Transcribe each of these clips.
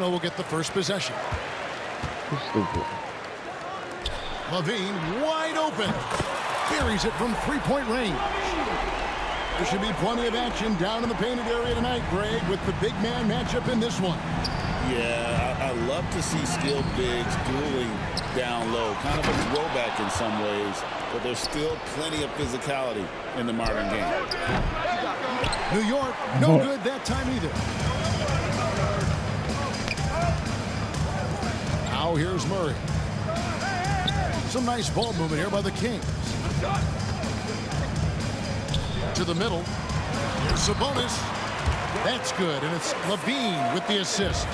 Will get the first possession. Stupid. Levine wide open. Buries it from three-point range. There should be plenty of action down in the painted area tonight, Greg, with the big man matchup in this one. Yeah, I love to see skilled bigs dueling down low. Kind of a throwback in some ways, but there's still plenty of physicality in the modern game. New York, no good that time either. Now here's Murray. Some nice ball movement here by the Kings. To the middle. Here's Sabonis. That's good, and it's Levine with the assist.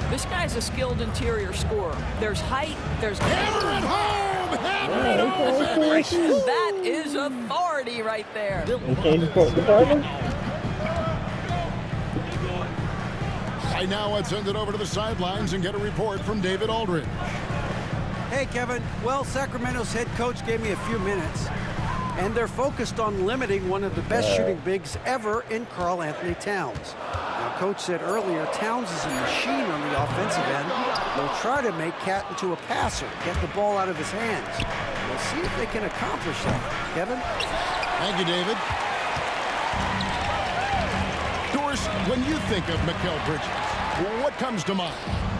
This guy's a skilled interior scorer. There's height, there's... Hammer it home! Hammer it home! That is authority right there. Right now, I'd send it over to the sidelines and get a report from David Aldridge. Hey, Kevin. Well, Sacramento's head coach gave me a few minutes, and they're focused on limiting one of the best shooting bigs ever in Karl Anthony Towns. Now, Coach said earlier, Towns is a machine on the offensive end. They'll try to make Cat into a passer, get the ball out of his hands. We'll see if they can accomplish that. Kevin? Thank you, David. Doris, when you think of Mikal Bridges, what comes to mind?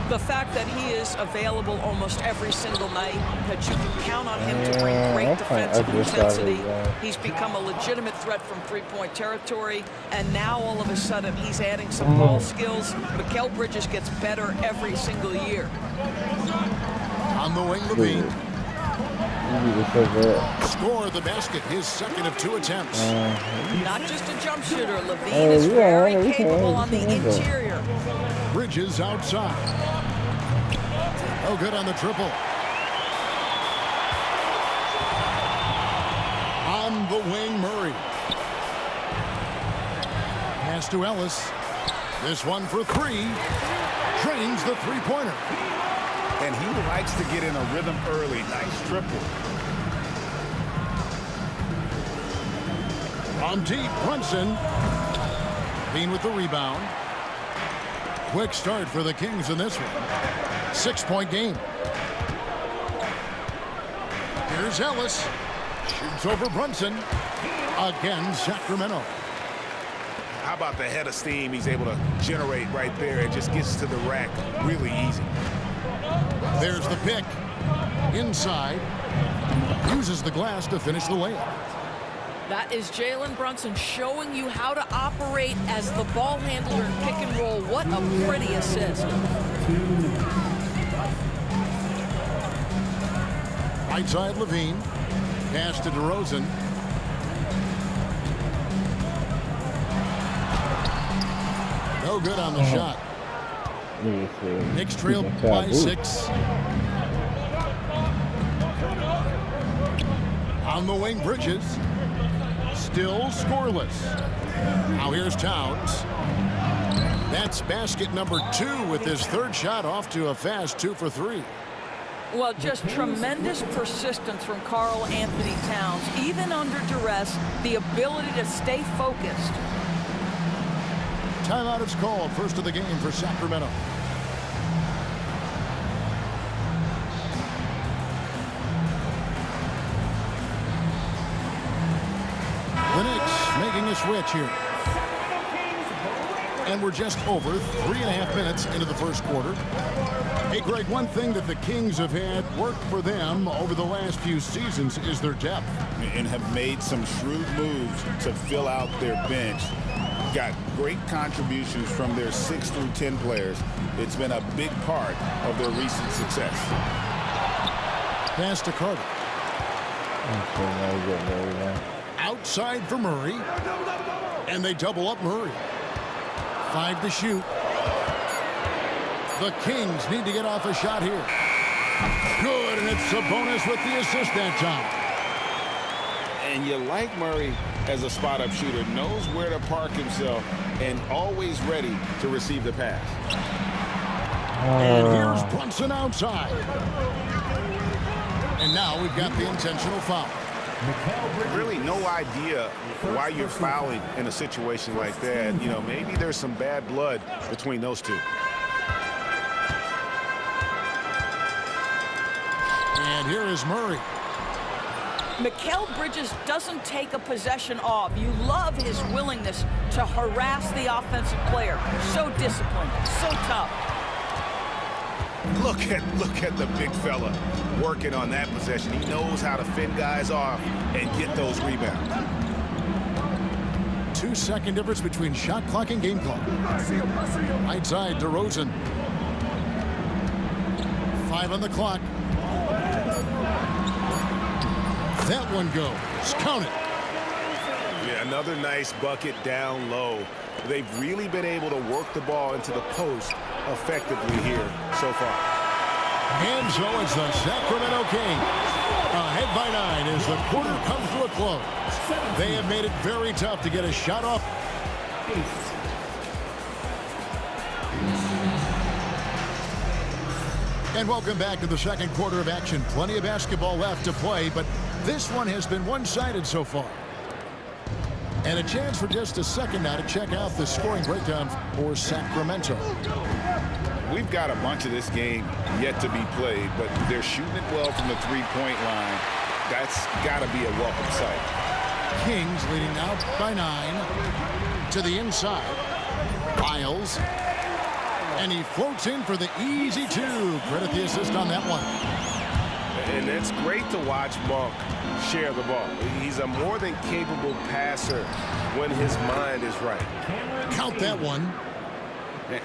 The fact that he is available almost every single night, that you can count on him to bring great defensive intensity. He's become a legitimate threat from three-point territory, and now all of a sudden he's adding some ball skills. Mikal Bridges gets better every single year. On the wing, Levine. Score the basket, his second of 2 attempts. Not just a jump shooter, Levine is very capable on the interior. Bridges outside. Oh, good on the triple. On the wing, Murray. Pass to Ellis. This one for 3. Drains the three-pointer. And he likes to get in a rhythm early. Nice triple. On deep, Brunson. Bean with the rebound. Quick start for the Kings in this one. 6-point game. Here's Ellis. Shoots over Brunson. Again, Sacramento. How about the head of steam he's able to generate right there? It just gets to the rack really easy. There's the pick. Inside. Uses the glass to finish the layup. That is Jalen Brunson showing you how to operate as the ball handler in pick and roll. What a pretty assist. Right side, Levine. Pass to DeRozan. No good on the shot. Knicks trail by 6. On the wing, Bridges. Still scoreless. Now here's Towns. That's basket number 2 with his 3rd shot off to a fast 2 for 3. Well, just tremendous persistence from Karl Anthony Towns. Even under duress, the ability to stay focused. Timeout is called. First of the game for Sacramento. The Knicks making a switch here. And we're just over 3.5 minutes into the first quarter. Hey, Greg, one thing that the Kings have had work for them over the last few seasons is their depth. And have made some shrewd moves to fill out their bench. Got great contributions from their 6 through 10 players. It's been a big part of their recent success. Pass to Carter. Outside for Murray. And they double up Murray. 5 to shoot. The Kings need to get off a shot here. Good, and it's Sabonis with the assist that time. And you like Murray as a spot-up shooter. Knows where to park himself and always ready to receive the pass. And here's Brunson outside. And now we've got the intentional foul. Really no idea why you're fouling in a situation like that. You know, maybe there's some bad blood between those two. here is Murray. Mikal Bridges doesn't take a possession off. You love his willingness to harass the offensive player. So disciplined, so tough. Look at the big fella working on that possession. He knows how to fend guys off and get those rebounds. 2-second difference between shot clock and game clock. Right side, DeRozan. 5 on the clock. That one goes. Count it. Yeah, another nice bucket down low. They've really been able to work the ball into the post effectively here so far. And so it's the Sacramento Kings ahead by 9 as the quarter comes to a close. They have made it very tough to get a shot off. And welcome back to the second quarter of action. Plenty of basketball left to play, but this one has been one-sided so far. And a chance for just a second now to check out the scoring breakdown for Sacramento. We've got a bunch of this game yet to be played, but they're shooting it well from the three-point line. That's got to be a welcome sight. Kings leading now by 9 to the inside. Miles. And he floats in for the easy 2. Credit the assist on that one. And it's great to watch Monk share the ball. He's a more than capable passer when his mind is right. Count that one.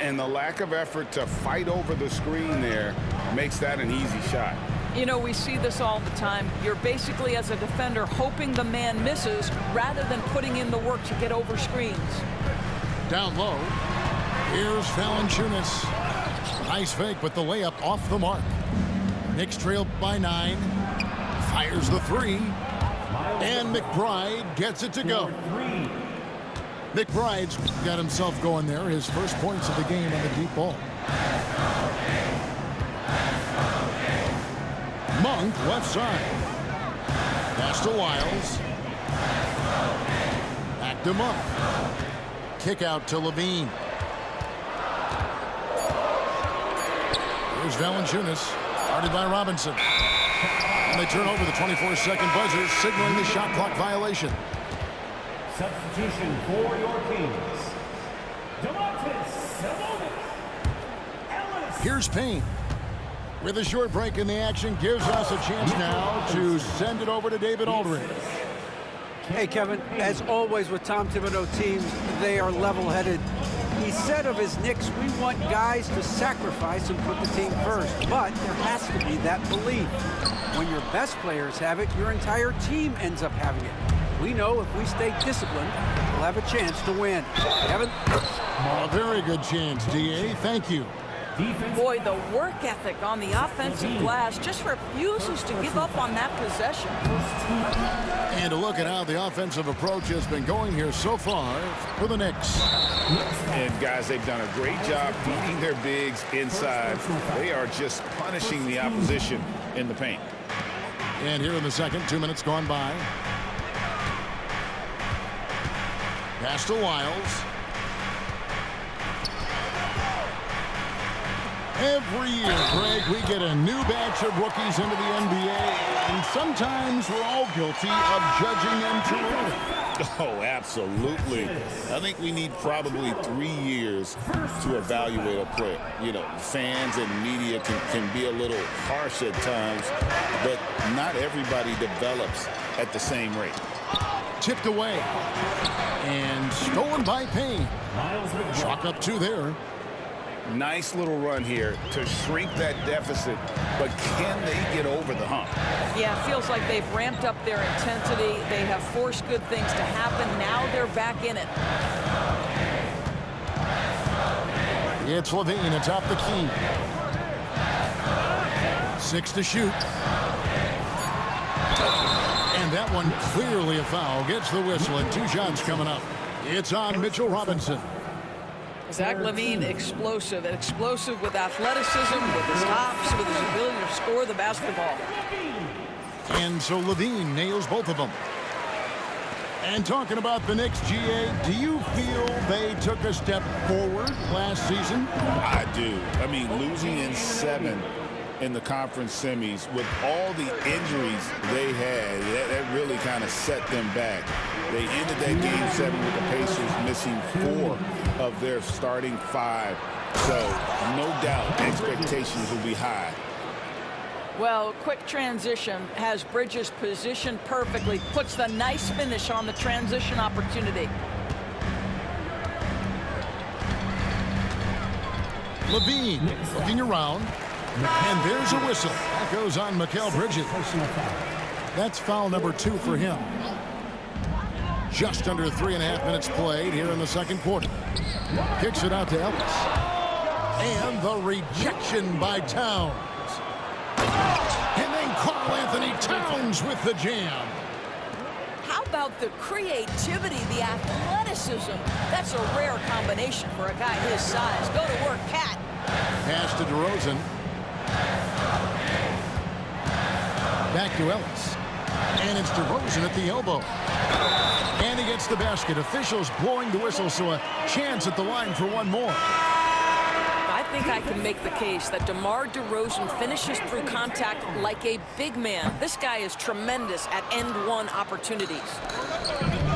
And the lack of effort to fight over the screen there makes that an easy shot. You know, we see this all the time. You're basically, as a defender, hoping the man misses rather than putting in the work to get over screens. Down low. Here's Valanciunas. Nice fake, but the layup off the mark. Knicks trail by 9. Fires the 3. And McBride gets it to go. McBride's got himself going there. His first points of the game on the deep ball. Monk left side. Pass to Wiles. Back to Monk. Kick out to Levine. Here's Valanciunas. Guarded by Robinson. And they turn over the 24-second buzzer, signaling the shot clock violation. Substitution for your Kings. Here's Payne. With a short break in the action, gives us a chance now to send it over to David Aldridge. Hey, Kevin, as always with Tom Thibodeau teams, they are level-headed. He said of his Knicks, we want guys to sacrifice and put the team first. But there has to be that belief. When your best players have it, your entire team ends up having it. We know if we stay disciplined, we'll have a chance to win. Kevin? A very good chance, D.A. Thank you. Boy, the work ethic on the offensive glass just refuses to give up on that possession. And a look at how the offensive approach has been going here so far for the Knicks. And guys, they've done a great job beating their bigs inside. They are just punishing the opposition in the paint. And here in the second, 2 minutes gone by. Pass to Wiles. Every year, Greg, we get a new batch of rookies into the NBA, and sometimes we're all guilty of judging them too early. Oh, absolutely. I think we need probably 3 years to evaluate a player. You know, fans and media can be a little harsh at times, but not everybody develops at the same rate. Tipped away. And stolen by Payne. Chalk up 2 there. Nice little run here to shrink that deficit, but can they get over the hump? Yeah, it feels like they've ramped up their intensity. They have forced good things to happen. Now they're back in it. It's Levine atop the key. 6 to shoot. And that one clearly a foul. Gets the whistle and 2 shots coming up. It's on Mitchell Robinson. Zach LaVine, explosive with athleticism, with his hops, with his ability to score the basketball. And so LaVine nails both of them. And talking about the Knicks, GA, do you feel they took a step forward last season? I do. I mean, losing in 7 in the conference semis. With all the injuries they had, that really kind of set them back. They ended that Game 7 with the Pacers missing 4 of their starting 5. So, no doubt, expectations will be high. Well, quick transition has Bridges positioned perfectly, puts the nice finish on the transition opportunity. Levine looking around, and there's a whistle. That goes on Mikal Bridges. That's foul number 2 for him. Just under 3.5 minutes played here in the second quarter. Kicks it out to Ellis. And the rejection by Towns. And then Karl Anthony Towns with the jam. How about the creativity, the athleticism? That's a rare combination for a guy his size. Go to work, Cat. Pass to DeRozan. Back to Ellis. And it's DeRozan at the elbow. And he gets the basket. Officials blowing the whistle, so a chance at the line for one more. I think I can make the case that DeMar DeRozan finishes through contact like a big man. This guy is tremendous at end-one opportunities.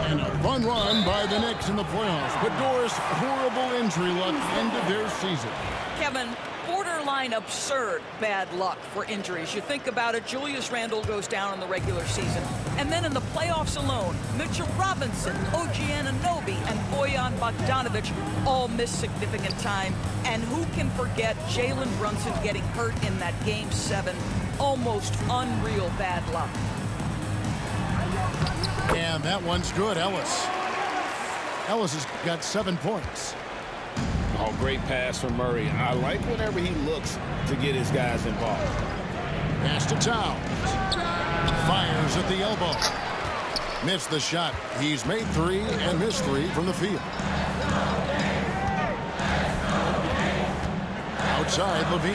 And a fun run by the Knicks in the playoffs. But Doris, horrible injury luck ended their season. Kevin, borderline absurd bad luck for injuries. You think about it, Julius Randle goes down in the regular season. And then in the playoffs alone, Mitchell Robinson, OG Anunoby, and Bojan Bogdanovic all miss significant time. And who can forget Jalen Brunson getting hurt in that Game 7? Almost unreal bad luck. And that one's good, Ellis. Ellis has got 7 points. Oh, great pass from Murray. I like whenever he looks to get his guys involved. Pass to Towns. Fires at the elbow. Missed the shot. He's made 3 and missed 3 from the field. Outside, Levine.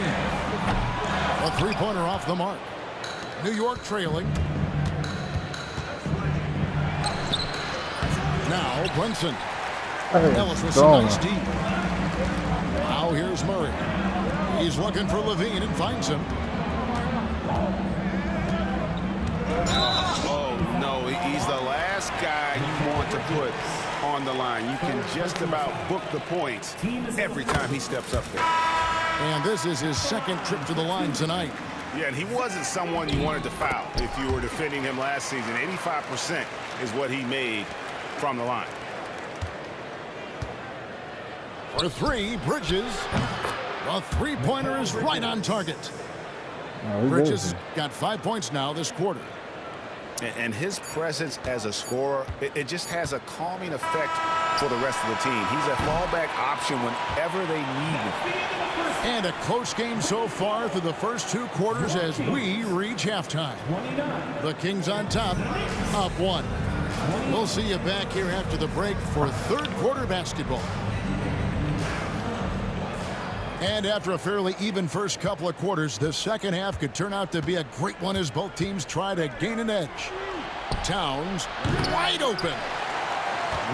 A 3-pointer off the mark. New York trailing. Now Brunson. Ellis with some nice deep. Now here's Murray. He's looking for Levine and finds him. Oh, no, he's the last guy you want to put on the line. You can just about book the points every time he steps up there. And this is his second trip to the line tonight. Yeah, and he wasn't someone you wanted to foul if you were defending him last season. 85% is what he made from the line. For 3, Bridges. The 3-pointer is right on target. Bridges got 5 points now this quarter. And his presence as a scorer, it just has a calming effect for the rest of the team. He's a fallback option whenever they need him. And a close game so far through the first 2 quarters as we reach halftime. The Kings on top, up 1. We'll see you back here after the break for third quarter basketball. And after a fairly even first couple of quarters, the second half could turn out to be a great one as both teams try to gain an edge. Towns wide open.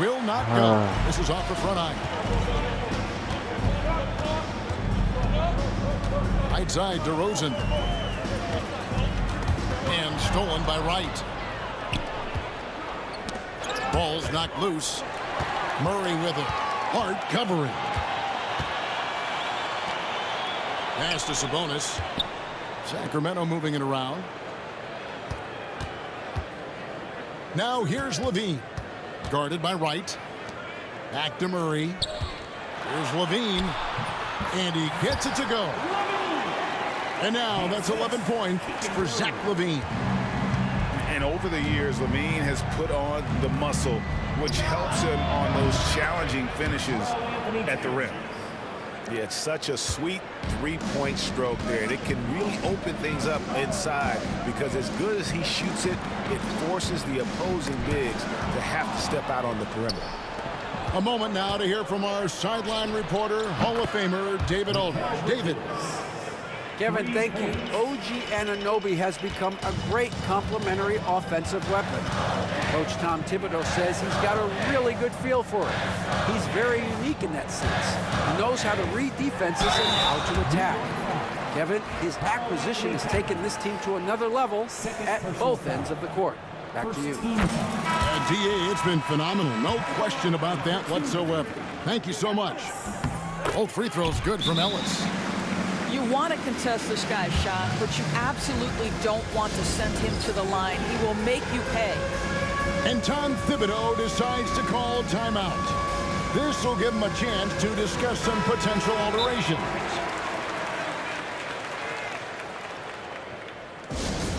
Will not go. This is off the front iron. Right side, DeRozan. And stolen by Wright. Ball's knocked loose. Murray with it. Hart covering. Pass to Sabonis. Sacramento moving it around. Now here's Levine. Guarded by Wright. Back to Murray. Here's Levine. And he gets it to go. And now that's 11 points for Zach Levine. And over the years, Levine has put on the muscle, which helps him on those challenging finishes at the rim. Yeah, it's such a sweet three-point stroke there. And it can really open things up inside because as good as he shoots it, it forces the opposing bigs to have to step out on the perimeter. A moment now to hear from our sideline reporter, Hall of Famer David Aldridge. David. Kevin, thank you. OG Anunoby has become a great complementary offensive weapon. Coach Tom Thibodeau says he's got a really good feel for it. He's very unique in that sense. He knows how to read defenses and how to attack. Kevin, his acquisition has taken this team to another level at both ends of the court. Back to you. DA, it's been phenomenal. No question about that whatsoever. Thank you so much. Both free throws good from Ellis. You want to contest this guy's shot, but you absolutely don't want to send him to the line. He will make you pay. And Tom Thibodeau decides to call timeout. This will give him a chance to discuss some potential alterations.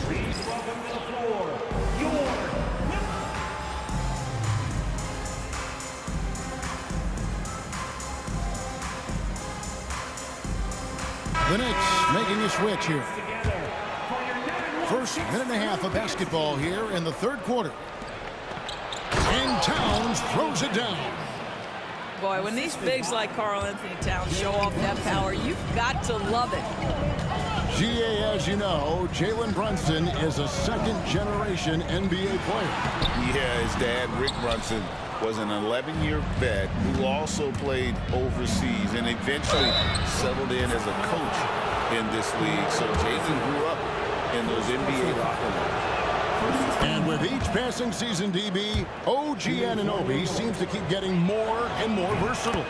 Please welcome to the floor, York Knicks. The Knicks making a switch here. First minute and a half of basketball here in the third quarter. And Towns throws it down. Boy, when these bigs like Karl Anthony Towns show off that power, you've got to love it. GA, as you know, Jalen Brunson is a second-generation NBA player. Yeah, his dad, Rick Brunson, was an 11-year vet who also played overseas and eventually settled in as a coach in this league. So Jalen grew up in those NBA locker rooms. And with each passing season, DB, OG Anunoby seems to keep getting more and more versatile.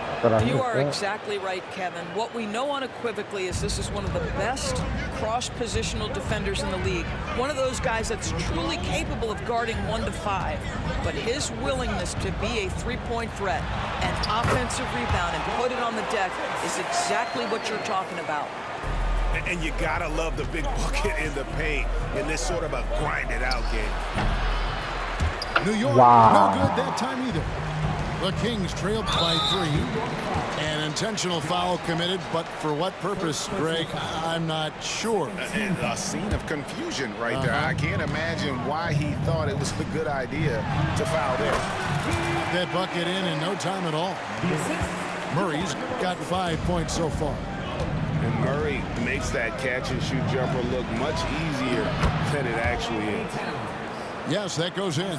You are exactly right, Kevin. What we know unequivocally is this is one of the best cross-positional defenders in the league. One of those guys that's truly capable of guarding 1 to 5. But his willingness to be a three-point threat and offensive rebound and put it on the deck is exactly what you're talking about. And you gotta love the big bucket in the paint in this sort of a grinded-out game. New York, no good that time either. The Kings trailed by 3. An intentional foul committed, but for what purpose, Greg? I'm not sure. A scene of confusion right there. I can't imagine why he thought it was a good idea to foul there. Got that bucket in no time at all. Murray's got 5 points so far. And Murray makes that catch-and-shoot jumper look much easier than it actually is. Yes, that goes in.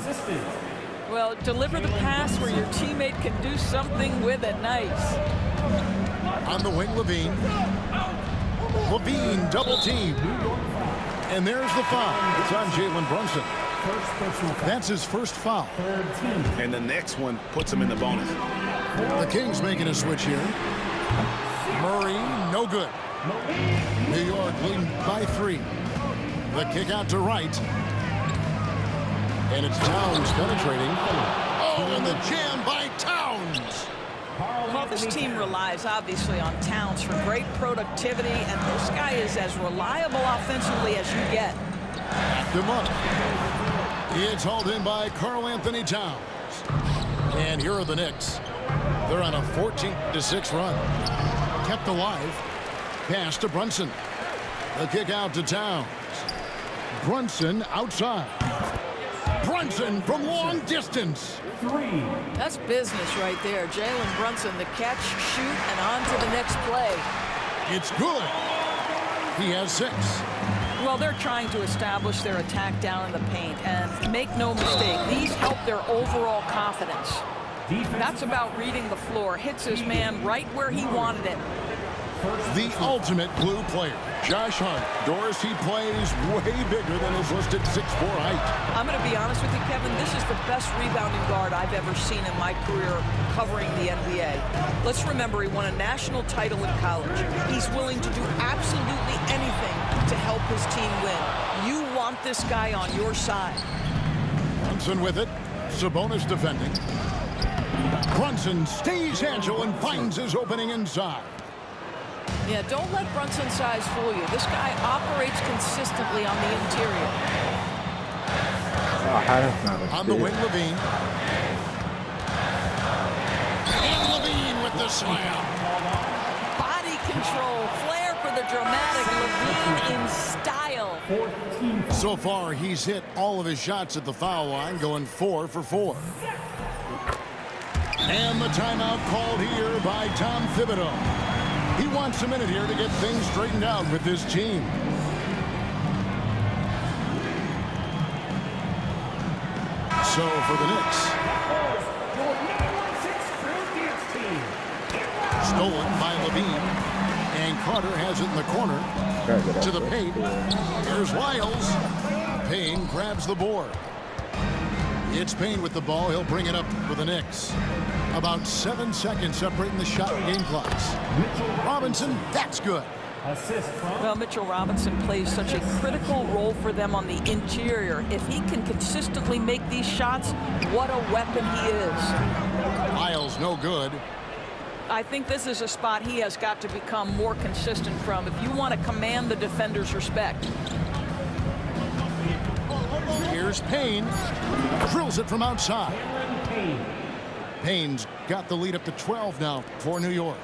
Well, deliver the pass where your teammate can do something with it. Nice. On the wing, Levine. Levine double team. And there's the foul. It's on Jalen Brunson. That's his first foul. And the next one puts him in the bonus. The Kings making a switch here. Murray, no good. New York leading by 3. The kick out to right. And it's Towns penetrating. Oh, and the jam by Towns. Well, this team relies, obviously, on Towns for great productivity, and this guy is as reliable offensively as you get. Backed him up. It's hauled in by Karl Anthony Towns. And here are the Knicks. They're on a 14-6 run. Kept alive. Pass to Brunson. The kick out to Towns. Brunson outside. Brunson from long distance. 3. That's business right there. Jalen Brunson, the catch, shoot, and on to the next play. It's good. He has 6. Well, they're trying to establish their attack down in the paint, and make no mistake, these help their overall confidence. That's about reading the floor. Hits his man right where he wanted it. The ultimate blue player, Josh Hart. Doris, he plays way bigger than his listed 6'4" height. I'm going to be honest with you, Kevin. This is the best rebounding guard I've ever seen in my career covering the NBA. Let's remember, he won a national title in college. He's willing to do absolutely anything to help his team win. You want this guy on your side. Brunson with it. Sabonis defending. Brunson stays agile and finds his opening inside. Yeah, don't let Brunson's size fool you. This guy operates consistently on the interior. On the wing, Levine. And Levine with the slam. Body control, flair for the dramatic. Levine in style. So far, he's hit all of his shots at the foul line, going 4 for 4. And the timeout called here by Tom Thibodeau. He wants a minute here to get things straightened out with this team. So for the Knicks. Stolen by Levine. And Carter has it in the corner. To the paint. Here's Wiles. Payne grabs the board. It's Payne with the ball. He'll bring it up for the Knicks. About 7 seconds separating the shot and game clocks. Robinson, that's good. Well, Mitchell Robinson plays such a critical role for them on the interior. If he can consistently make these shots, what a weapon he is. Wiles, no good. I think this is a spot he has got to become more consistent from if you want to command the defender's respect. Here's Payne. Drills it from outside. Payne's got the lead up to 12 now for New York.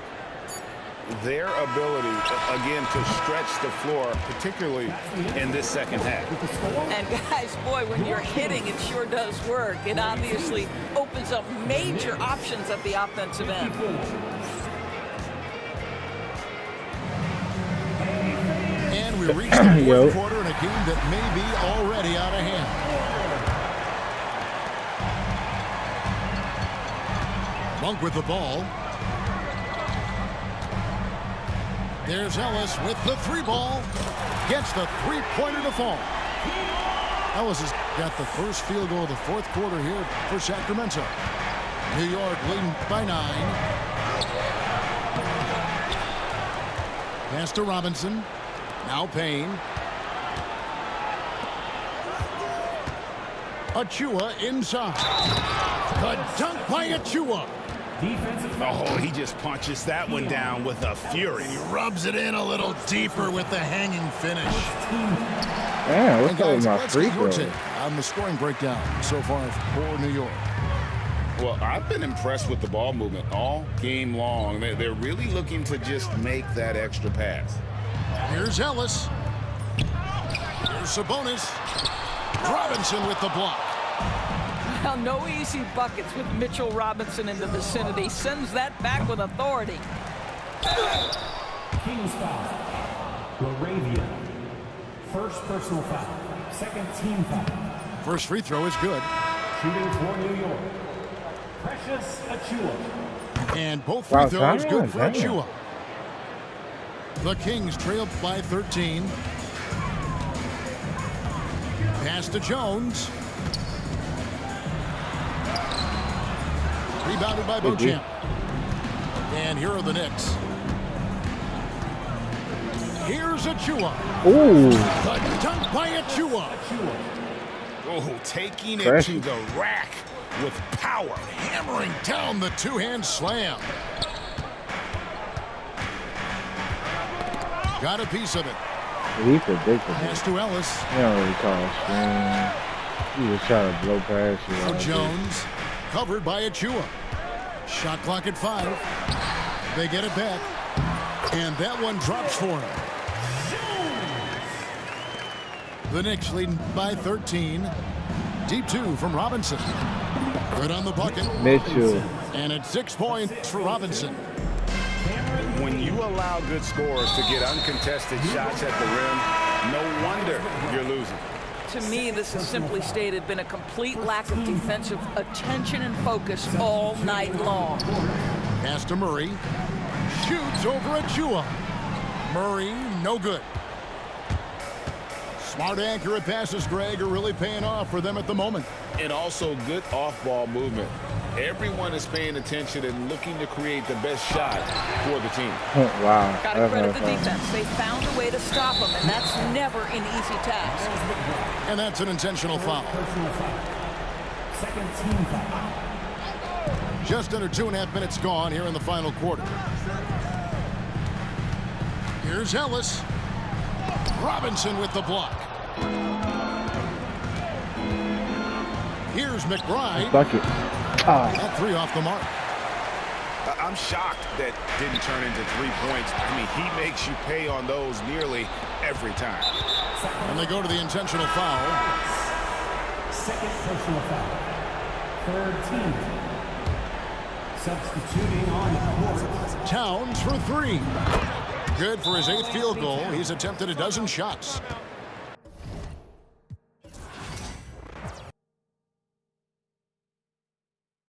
Their ability, again, to stretch the floor, particularly in this second half. And guys, boy, when you're hitting, it sure does work. It obviously opens up major options at the offensive end. And we reach the fourth quarter in a game that may be already out of hand. Monk with the ball. There's Ellis with the three ball. Gets the three-pointer to fall. Ellis has got the first field goal of the fourth quarter here for Sacramento. New York leading by 9. Pass to Robinson. Now Payne. Achua inside. The dunk by Achua. Oh, he just punches that one down with a fury. He rubs it in a little deeper with the hanging finish. Yeah, what's up with my free throw? On the scoring breakdown so far for New York. Well, I've been impressed with the ball movement all game long. They're really looking to just make that extra pass. Here's Ellis. Here's Sabonis. Robinson with the block. Well, no easy buckets with Mitchell Robinson in the vicinity. Sends that back with authority. Kings foul. Laravia. First personal foul. Second team foul. First free throw is good. Shooting for New York. Precious Achua. And both free throws good for Achua. The Kings trail by 13. Pass to Jones. Rebounded by Beauchamp. And here are the Knicks. Here's Achua. Ooh. The dunk by Achua. Oh, taking it to the rack with power. Hammering down the two-hand slam. Got a piece of it. He predicted Pass to Ellis. You don't really call a screen. He just try to blow past you. For Jones. Covered by Achua. Shot clock at 5. They get it back. And that one drops for him. The Knicks leading by 13. Deep 2 from Robinson. Good on the bucket. Mitchell. And it's 6 points for Robinson. When you allow good scorers to get uncontested shots at the rim, no wonder you're losing. To me, this has simply stated been a complete lack of defensive attention and focus all night long. Pass to Murray. Shoots over Achua. Murray, no good. Smart, accurate passes, Greg, are really paying off for them at the moment. And also good off-ball movement. Everyone is paying attention and looking to create the best shot for the team. Wow. Got to credit the defense. They found a way to stop them, and that's never an easy task. And that's an intentional foul. Second team foul. Just under 2.5 minutes gone here in the final quarter. Here's Ellis. Robinson with the block. Here's McBride. Bucket. That 3 off the mark. I'm shocked that didn't turn into 3 points. I mean, he makes you pay on those nearly every time. And they go to the intentional foul. Second personal foul. Third team. Substituting on the court. Towns for 3. Good for his 8th field goal. He's attempted a dozen shots.